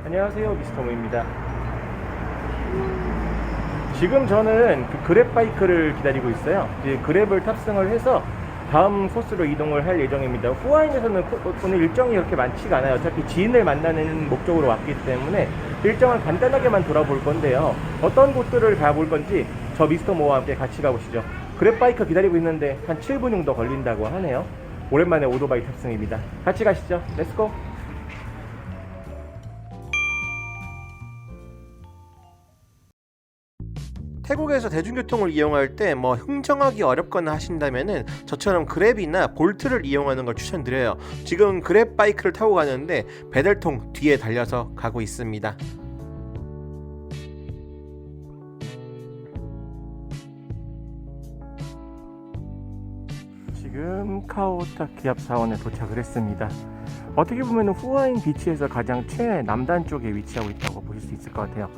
안녕하세요, 미스터무입니다. 지금 저는 그 그랩 바이크를 기다리고 있어요. 이제 그랩을 탑승을 해서 다음 코스로 이동을 할 예정입니다. 후아인에서는 오늘 일정이 그렇게 많지가 않아요. 어차피 지인을 만나는 목적으로 왔기 때문에 일정을 간단하게만 돌아볼 건데요. 어떤 곳들을 가볼 건지 저 미스터 모와 함께 같이 가보시죠. 그랩 바이크 기다리고 있는데 한 7분 정도 걸린다고 하네요. 오랜만에 오토바이 탑승입니다. 같이 가시죠. 렛츠고! 태국에서 대중교통을 이용할 때 흥정하기 어렵거나 하신다면은 저처럼 그랩이나 볼트를 이용하는 걸 추천드려요. 지금 그랩 바이크를 타고 가는데 배달통 뒤에 달려서 가고 있습니다. 지금 카오타 기압 사원에 도착을 했습니다. 어떻게 보면 후아인 비치에서 가장 최남단 쪽에 위치하고 있다고 보실 수 있을 것 같아요.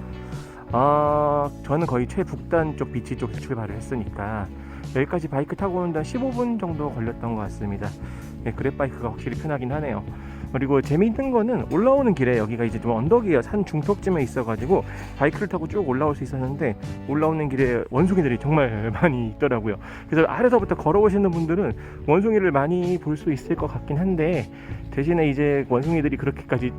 저는 거의 최북단 쪽 비치 쪽에서 출발을 했으니까 여기까지 바이크 타고 오는데 15분 정도 걸렸던 것 같습니다. 네, 그랩 바이크가 확실히 편하긴 하네요. 그리고 재미있는 거는 올라오는 길에 여기가 이제 좀 언덕이에요. 산 중턱쯤에 있어가지고 바이크를 타고 쭉 올라올 수 있었는데 올라오는 길에 원숭이들이 정말 많이 있더라고요. 그래서 아래서부터 걸어오시는 분들은 원숭이를 많이 볼 수 있을 것 같긴 한데 대신에 이제 원숭이들이 그렇게까지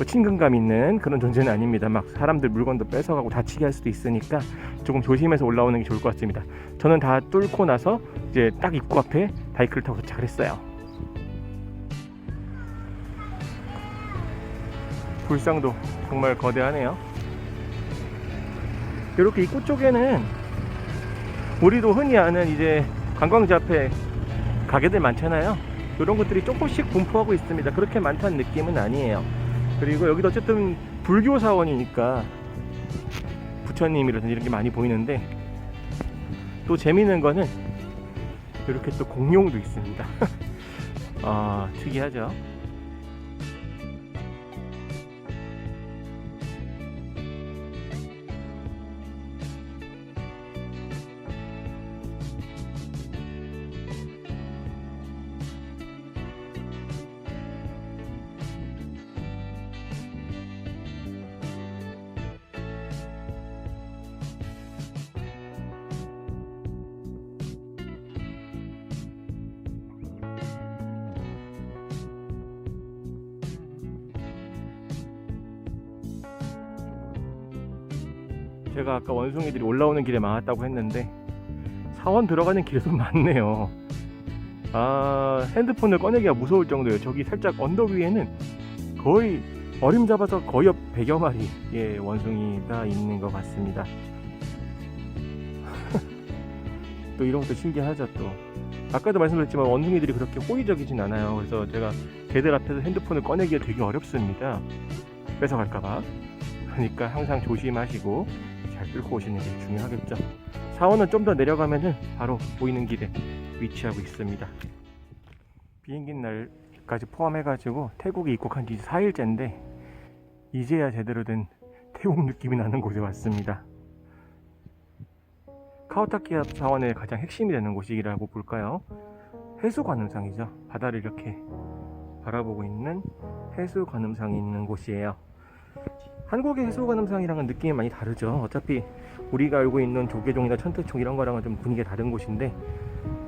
친근감 있는 그런 존재는 아닙니다. 막 사람들 물건도 뺏어가고 다치게 할 수도 있으니까 조금 조심해서 올라오는 게 좋을 것 같습니다. 저는 다 뚫고 나서 이제 딱 입구 앞에 바이크를 타고 도착을 했어요. 불상도 정말 거대하네요. 이렇게 입구 쪽에는 우리도 흔히 아는 이제 관광지 앞에 가게들 많잖아요. 이런 것들이 조금씩 분포하고 있습니다. 그렇게 많다는 느낌은 아니에요. 그리고 여기도 어쨌든 불교 사원이니까 부처님이라든지 이런 게 많이 보이는데 또 재미있는 거는 이렇게 또 공룡도 있습니다. 특이하죠. 제가 아까 원숭이들이 올라오는 길에 많았다고 했는데 사원 들어가는 길에도 많네요. 핸드폰을 꺼내기가 무서울 정도예요. 저기 살짝 언덕 위에는 거의 어림잡아서 거의 100여 마리의 원숭이가 있는 것 같습니다. 또 이런 것도 신기하죠. 또 아까도 말씀드렸지만 원숭이들이 그렇게 호의적이진 않아요. 그래서 제가 걔들 앞에서 핸드폰을 꺼내기가 되게 어렵습니다. 뺏어갈까봐. 그러니까 항상 조심하시고 잘 뚫고 오시는 게 중요하겠죠. 사원은 좀 더 내려가면은 바로 보이는 길에 위치하고 있습니다. 비행기 날까지 포함해가지고 태국에 입국한 지 4일째인데 이제야 제대로 된 태국 느낌이 나는 곳에 왔습니다. 카오타키압 사원의 가장 핵심이 되는 곳이라고 볼까요? 해수관음상이죠. 바다를 이렇게 바라보고 있는 해수관음상이 있는 곳이에요. 한국의 해수관음상이랑은 느낌이 많이 다르죠. 어차피 우리가 알고 있는 조계종이나 천태총 이런 거랑은 좀 분위기가 다른 곳인데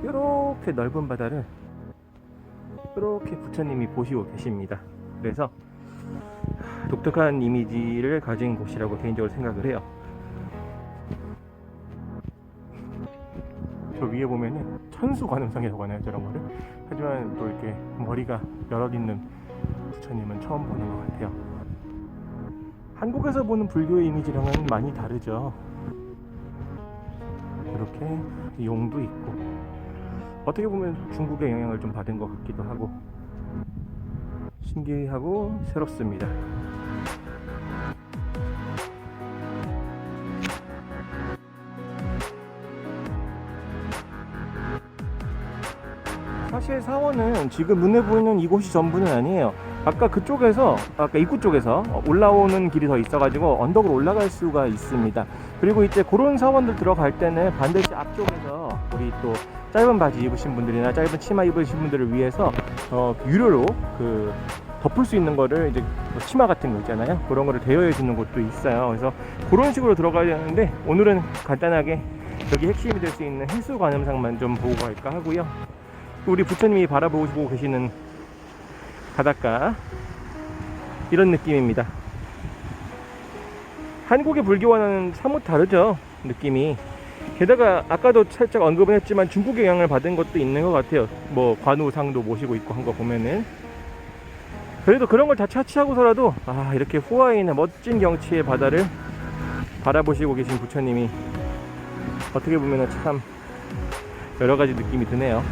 이렇게 넓은 바다를 이렇게 부처님이 보시고 계십니다. 그래서 독특한 이미지를 가진 곳이라고 개인적으로 생각을 해요. 저 위에 보면은 천수관음상이라고 하나요, 저런 거를? 하지만 또 이렇게 머리가 여럿 있는 부처님은 처음 보는 것 같아요. 한국에서 보는 불교의 이미지랑은 많이 다르죠. 이렇게 용도 있고 어떻게 보면 중국의 영향을 좀 받은 것 같기도 하고 신기하고 새롭습니다. 사실 사원은 지금 눈에 보이는 이곳이 전부는 아니에요. 아까 그쪽에서 아까 입구 쪽에서 올라오는 길이 더 있어가지고 언덕으로 올라갈 수가 있습니다. 그리고 이제 그런 사원들 들어갈 때는 반드시 앞쪽에서 우리 또 짧은 바지 입으신 분들이나 짧은 치마 입으신 분들을 위해서 유료로 그 덮을 수 있는 거를 이제 뭐 치마 같은 거 있잖아요. 그런 거를 대여해 주는 곳도 있어요. 그래서 그런 식으로 들어가야 되는데 오늘은 간단하게 여기 핵심이 될 수 있는 해수관음상만 좀 보고 갈까 하고요. 우리 부처님이 바라보고 계시는 바닷가 이런 느낌입니다. 한국의 불교와는 사뭇 다르죠, 느낌이. 게다가 아까도 살짝 언급은 했지만 중국의 영향을 받은 것도 있는 것 같아요. 뭐 관우상도 모시고 있고 한 거 보면은. 그래도 그런 걸 다 차치하고서라도 이렇게 후아인의 멋진 경치의 바다를 바라보시고 계신 부처님이 어떻게 보면은 참 여러 가지 느낌이 드네요.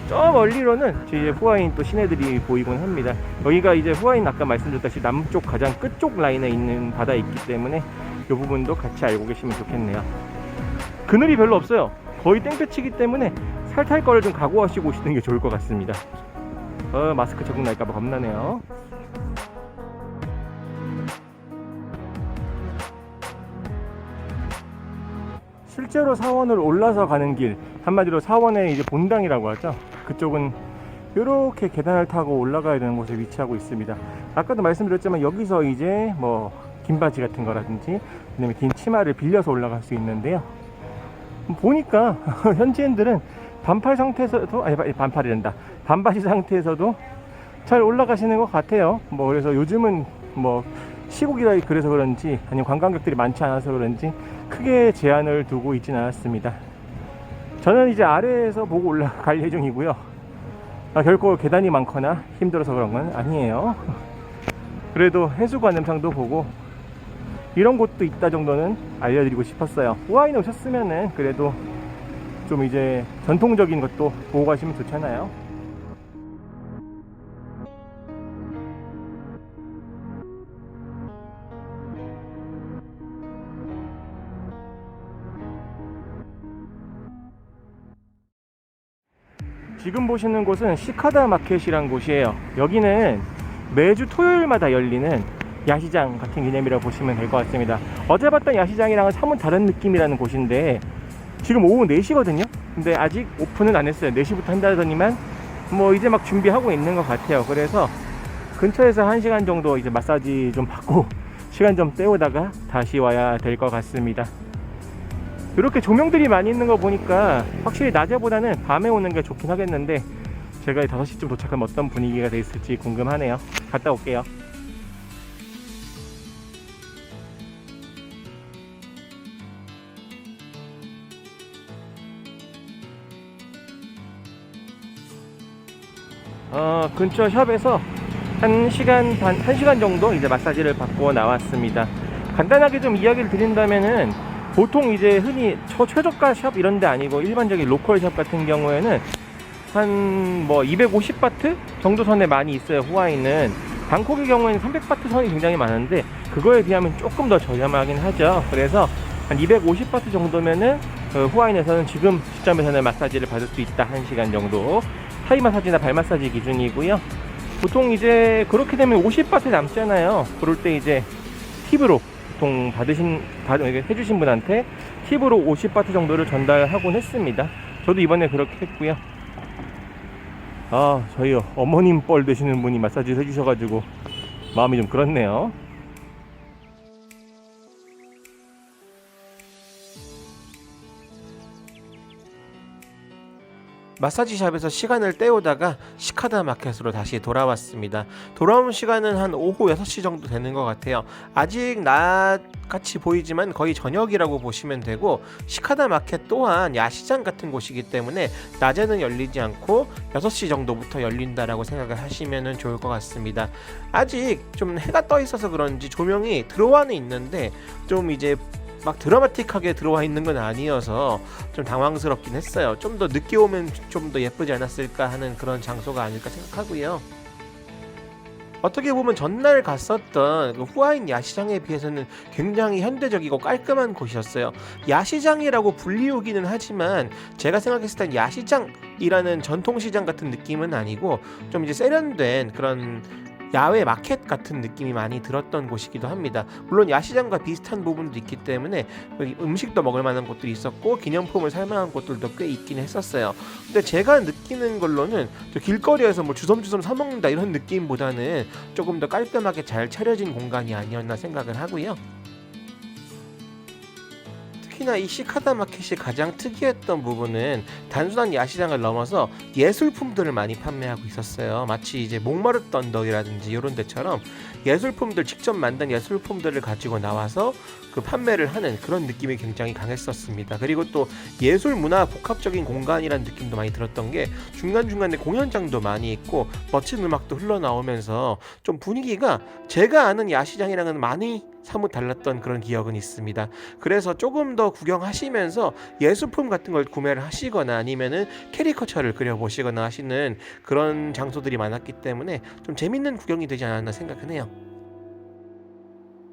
저 멀리로는 이제 후아인 또 시내들이 보이곤 합니다. 여기가 이제 후아인 아까 말씀드렸다시피 남쪽 가장 끝쪽 라인에 있는 바다에 있기 때문에 이 부분도 같이 알고 계시면 좋겠네요. 그늘이 별로 없어요. 거의 땡볕이기 때문에 살 탈 거를 좀 각오하시고 오시는 게 좋을 것 같습니다. 마스크 적응 날까봐 겁나네요. 실제로 사원을 올라서 가는 길, 한마디로 사원의 이제 본당이라고 하죠. 그쪽은 이렇게 계단을 타고 올라가야 되는 곳에 위치하고 있습니다. 아까도 말씀드렸지만 여기서 이제 뭐 긴 바지 같은 거라든지 그다음에 긴 치마를 빌려서 올라갈 수 있는데요. 보니까 현지인들은 반팔 상태에서도 반팔이란다. 반바지 상태에서도 잘 올라가시는 것 같아요. 뭐 그래서 요즘은 뭐 시국이라 그래서 그런지 아니면 관광객들이 많지 않아서 그런지 크게 제한을 두고 있지는 않았습니다. 저는 이제 아래에서 보고 올라갈 예정이고요. 결코 계단이 많거나 힘들어서 그런 건 아니에요. 그래도 해수관음상도 보고 이런 곳도 있다 정도는 알려드리고 싶었어요. 후아인에 오셨으면은 그래도 좀 이제 전통적인 것도 보고 가시면 좋잖아요. 지금 보시는 곳은 시카다 마켓이란 곳이에요. 여기는 매주 토요일마다 열리는 야시장 같은 개념이라고 보시면 될 것 같습니다. 어제 봤던 야시장이랑은 사뭇 다른 느낌이라는 곳인데 지금 오후 4시거든요. 근데 아직 오픈은 안 했어요. 4시부터 한다더니만 뭐 이제 막 준비하고 있는 것 같아요. 그래서 근처에서 1시간 정도 이제 마사지 좀 받고 시간 좀 때우다가 다시 와야 될 것 같습니다. 이렇게 조명들이 많이 있는 거 보니까 확실히 낮에보다는 밤에 오는 게 좋긴 하겠는데 제가 5시쯤 도착하면 어떤 분위기가 돼 있을지 궁금하네요. 갔다 올게요. 근처 샵에서 1시간 정도 이제 마사지를 받고 나왔습니다. 간단하게 좀 이야기를 드린다면은 보통 이제 흔히 최저가 샵 이런 데 아니고 일반적인 로컬 샵 같은 경우에는 한 뭐 250바트 정도 선에 많이 있어요. 후아인은 방콕의 경우에는 300바트 선이 굉장히 많은데 그거에 비하면 조금 더 저렴하긴 하죠. 그래서 한 250바트 정도면은 후아인에서는 지금 시점에서는 마사지를 받을 수 있다. 1시간 정도 타이 마사지나 발 마사지 기준이고요. 보통 이제 그렇게 되면 50바트 남잖아요. 그럴 때 이제 팁으로 보통 해주신 분한테 팁으로 50바트 정도를 전달하곤 했습니다. 저도 이번에 그렇게 했고요. 저희 어머님 뻘 되시는 분이 마사지를 해주셔가지고 마음이 좀 그렇네요. 마사지샵에서 시간을 때우다가 시카다 마켓으로 다시 돌아왔습니다. 돌아온 시간은 한 오후 6시 정도 되는 것 같아요. 아직 낮같이 보이지만 거의 저녁이라고 보시면 되고 시카다 마켓 또한 야시장 같은 곳이기 때문에 낮에는 열리지 않고 6시 정도부터 열린다라고 생각을 하시면 좋을 것 같습니다. 아직 좀 해가 떠 있어서 그런지 조명이 들어와는 있는데 좀 이제 막 드라마틱하게 들어와 있는 건 아니어서 좀 당황스럽긴 했어요. 좀 더 늦게 오면 좀 더 예쁘지 않았을까 하는 그런 장소가 아닐까 생각하고요. 어떻게 보면 전날 갔었던 그 후아인 야시장에 비해서는 굉장히 현대적이고 깔끔한 곳이었어요. 야시장이라고 불리우기는 하지만 제가 생각했을 땐 야시장이라는 전통시장 같은 느낌은 아니고 좀 이제 세련된 그런 야외 마켓 같은 느낌이 많이 들었던 곳이기도 합니다. 물론 야시장과 비슷한 부분도 있기 때문에 여기 음식도 먹을 만한 곳들이 있었고 기념품을 살 만한 곳들도 꽤 있긴 했었어요. 근데 제가 느끼는 걸로는 길거리에서 뭐 주섬주섬 사 먹는다 이런 느낌보다는 조금 더 깔끔하게 잘 차려진 공간이 아니었나 생각을 하고요. 특히나 이 시카다 마켓이 가장 특이했던 부분은 단순한 야시장을 넘어서 예술품들을 많이 판매하고 있었어요. 마치 이제 목마르트 언덕이라든지 이런 데처럼 예술품들, 직접 만든 예술품들을 가지고 나와서 그 판매를 하는 그런 느낌이 굉장히 강했었습니다. 그리고 또 예술 문화 복합적인 공간이라는 느낌도 많이 들었던 게 중간중간에 공연장도 많이 있고 멋진 음악도 흘러나오면서 좀 분위기가 제가 아는 야시장이랑은 많이 사뭇 달랐던 그런 기억은 있습니다. 그래서 조금 더 구경하시면서 예술품 같은 걸 구매를 하시거나 아니면은 캐리커처를 그려보시거나 하시는 그런 장소들이 많았기 때문에 좀 재밌는 구경이 되지 않았나 생각은 해요.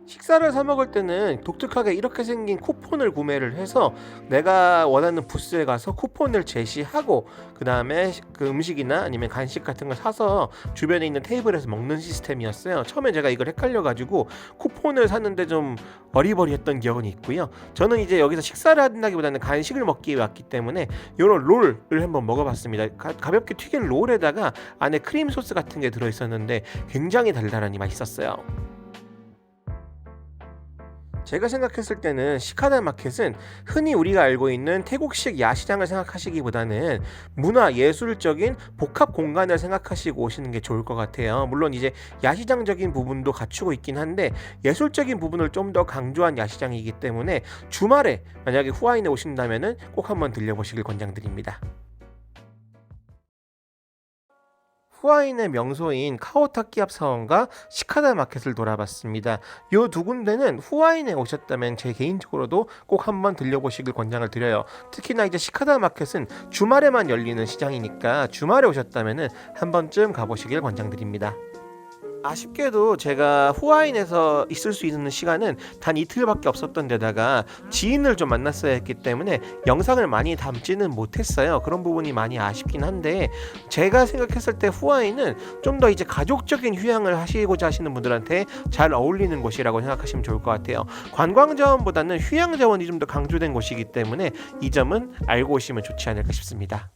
식사를 사 먹을 때는 독특하게 이렇게 생긴 쿠폰을 구매를 해서 내가 원하는 부스에 가서 쿠폰을 제시하고 그 다음에 그 음식이나 아니면 간식 같은 걸 사서 주변에 있는 테이블에서 먹는 시스템이었어요. 처음에 제가 이걸 헷갈려가지고 쿠폰을 샀는데 좀 어리버리했던 기억은 있고요. 저는 이제 여기서 식사를 한다기보다는 간식을 먹기 위해 왔기 때문에 이런 롤을 한번 먹어봤습니다. 가볍게 튀긴 롤에다가 안에 크림 소스 같은 게 들어있었는데 굉장히 달달하니 맛있었어요. 제가 생각했을 때는 시카다 마켓은 흔히 우리가 알고 있는 태국식 야시장을 생각하시기보다는 문화 예술적인 복합 공간을 생각하시고 오시는 게 좋을 것 같아요. 물론 이제 야시장적인 부분도 갖추고 있긴 한데 예술적인 부분을 좀 더 강조한 야시장이기 때문에 주말에 만약에 후아인에 오신다면은 꼭 한번 들려보시길 권장드립니다. 후아인의 명소인 카오타키 앞 사원과 시카다 마켓을 돌아봤습니다. 이 두 군데는 후아인에 오셨다면 제 개인적으로도 꼭 한번 들려보시길 권장을 드려요. 특히나 이제 시카다 마켓은 주말에만 열리는 시장이니까 주말에 오셨다면 한 번쯤 가보시길 권장드립니다. 아쉽게도 제가 후아인에서 있을 수 있는 시간은 단 이틀밖에 없었던 데다가 지인을 좀 만났어야 했기 때문에 영상을 많이 담지는 못했어요. 그런 부분이 많이 아쉽긴 한데 제가 생각했을 때 후아인은 좀 더 이제 가족적인 휴양을 하시고자 하시는 분들한테 잘 어울리는 곳이라고 생각하시면 좋을 것 같아요. 관광자원보다는 휴양자원이 좀 더 강조된 곳이기 때문에 이 점은 알고 오시면 좋지 않을까 싶습니다.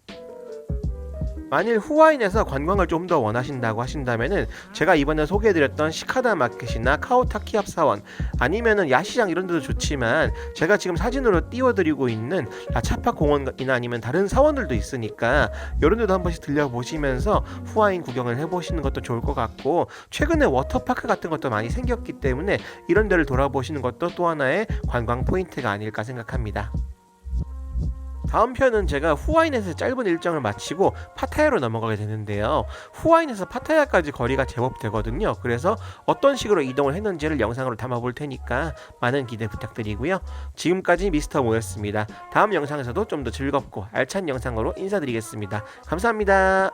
만일 후아인에서 관광을 좀 더 원하신다고 하신다면은 제가 이번에 소개해드렸던 시카다 마켓이나 카오타키 앞사원 아니면은 야시장 이런 데도 좋지만 제가 지금 사진으로 띄워드리고 있는 라차파 공원이나 아니면 다른 사원들도 있으니까 이런 데도 한 번씩 들려보시면서 후아인 구경을 해보시는 것도 좋을 것 같고 최근에 워터파크 같은 것도 많이 생겼기 때문에 이런 데를 돌아보시는 것도 또 하나의 관광 포인트가 아닐까 생각합니다. 다음 편은 제가 후아인에서 짧은 일정을 마치고 파타야로 넘어가게 되는데요. 후아인에서 파타야까지 거리가 제법 되거든요. 그래서 어떤 식으로 이동을 했는지를 영상으로 담아볼 테니까 많은 기대 부탁드리고요. 지금까지 미스터 모였습니다. 다음 영상에서도 좀 더 즐겁고 알찬 영상으로 인사드리겠습니다. 감사합니다.